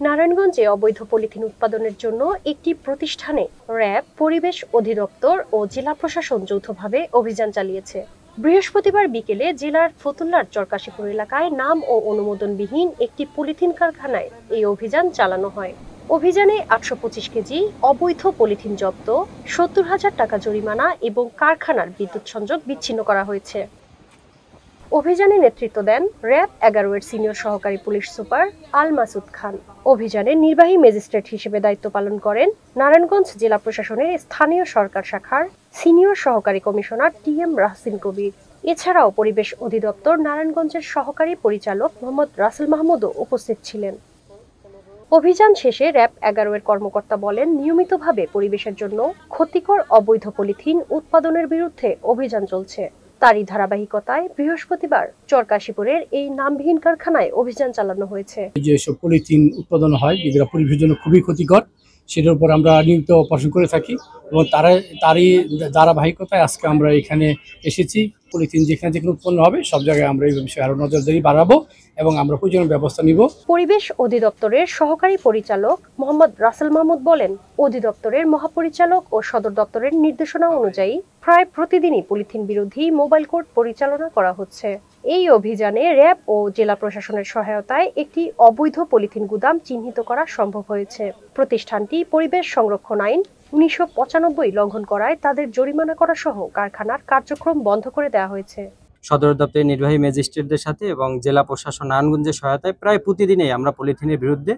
নারায়ণগঞ্জে অবৈধ পলিথিন উৎপাদনের জন্য একটি প্রতিষ্ঠানে র্যাব, পরিবেশ অধিদপ্তর ও জেলা প্রশাসন যৌথভাবে অভিযান চালিয়েছে। বৃহস্পতিবার বিকেলে জেলার ফতুল্লার চরকাশীপুর এলাকায় নাম ও অনুমোদনবিহীন একটি পলিথিন কারখানায় এই অভিযান চালানো হয়। অভিযানে 825 কেজি অবৈধ পলিথিন জব্দ, 70,000 টাকা জরিমানা এবং কারখানার বিদ্যুৎ সংযোগ বিচ্ছিন্ন করা হয়েছে। অভিযানে নেতৃত্ব দেন র্যাব 11 এর সিনিয়র সহকারী পুলিশ সুপার আল মাসুদ খান। অভিযানে নির্বাহী ম্যাজিস্ট্রেট হিসেবে দায়িত্ব পালন করেন নারায়ণগঞ্জ জেলা প্রশাসনের স্থানীয় সরকার শাখার সিনিয়র সহকারী কমিশনার টিএম রাহসিন কবির। এছাড়াও পরিবেশ অধিদপ্তর নারায়ণগঞ্জের সহকারী পরিচালক মোহাম্মদ রাসেল মাহমুদও উপস্থিত ছিলেন। অভিযান শেষে র্যাব 11 এর কর্মকর্তা বলেন, নিয়মিতভাবে পরিবেশের জন্য ক্ষতিকর অবৈধ পলিথিন উৎপাদনের বিরুদ্ধে অভিযান চলছে। তারই ধারাবাহিকতায় বৃহস্পতিবার চরকাশীপুরের এই নামবিহীন কারখানায় অভিযান চালানো হয়েছে। যেসব পলিথিন উৎপাদন হয় যেগুলো পরিবেশের জন্য খুবই ক্ষতিকর, সেটার উপর আমরা নিয়মিত অপারেশন করে থাকি এবং তারই ধারাবাহিকতায় আজকে আমরা এখানে এসেছি। পলিথিন যেখানে উৎপন্ন হবে সব জায়গায় আমরা এই বিষয়ে আরো নজরদারি বাড়াবো এবং আমরা প্রয়োজনীয় ব্যবস্থা নিব। পরিবেশ অধিদপ্তরের সহকারী পরিচালক মোহাম্মদ রাসেল মাহমুদ বলেন, অধিদপ্তরের মহাপরিচালক ও সদর দপ্তরের নির্দেশনা অনুযায়ী প্রায় প্রতিদিনই পলিথিন বিরোধী মোবাইল কোর্ট পরিচালনা করা হচ্ছে। এই অভিযানে র্যাব ও জেলা প্রশাসনের সহায়তায় একটি অবৈধ পলিথিন গুদাম চিহ্নিত করা সম্ভব হয়েছে। প্রতিষ্ঠানটি পরিবেশ সংরক্ষণ আইন 1995 লঙ্ঘন করায় তাদের জরিমানা করা সহ কারখানার কার্যক্রম বন্ধ করে দেওয়া হয়েছে। সদর দপ্তরের নির্বাহী ম্যাজিস্ট্রেটদের সাথে এবং জেলা প্রশাসন নারায়ণগঞ্জের সহায়তায় প্রায় প্রতিদিনই আমরা পলিথিনের বিরুদ্ধে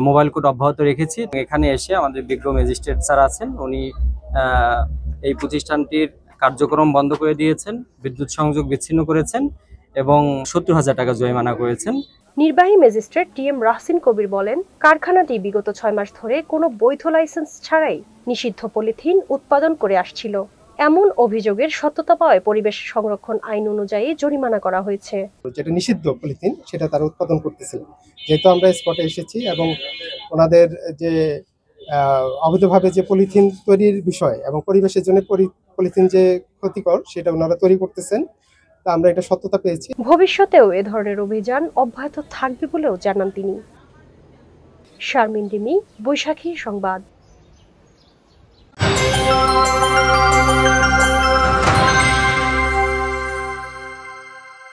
মোবাইল কোর্ট অব্যাহত রেখেছি। এখানে এসে আমাদের বিজ্ঞ ম্যাজিস্ট্রেট স্যার আছেন, উনি এই প্রতিষ্ঠানটির কার্যক্রম বন্ধ করে দিয়েছেন, বিদ্যুৎ সংযোগ বিচ্ছিন্ন করেছেন এবং 70,000 টাকা জরিমানা করেছেন। নির্বাহী ম্যাজিস্ট্রেট টিএম রাহসিন কবির বলেন, কারখানাটি বিগত 6 মাস ধরে কোনো বৈধ লাইসেন্স ছাড়াই নিষিদ্ধ পলিথিন উৎপাদন করে আসছিল। এমন অভিযোগের সত্যতা পাওয়ায় পরিবেশ সংরক্ষণ আইন অনুযায়ী জরিমানা করা হয়েছে। যেটা নিষিদ্ধ পলিথিন সেটা তারা উৎপাদন করতেছিল। যেহেতু আমরা স্পটে এসেছি এবং ওনাদের যে অবৈধভাবে যে পলিথিন তৈরির বিষয় এবং পরিবেশের জন্য পলিথিন যে ক্ষতিকর সেটা ওনারা তৈরি করতেছেন, তা আমরা এটা সত্যতা পেয়েছি। ভবিষ্যতেও এ ধরনের অভিযান অব্যাহত থাকবে বলেও জানান তিনি। শারমিন রিমি, বৈশাখী সংবাদ।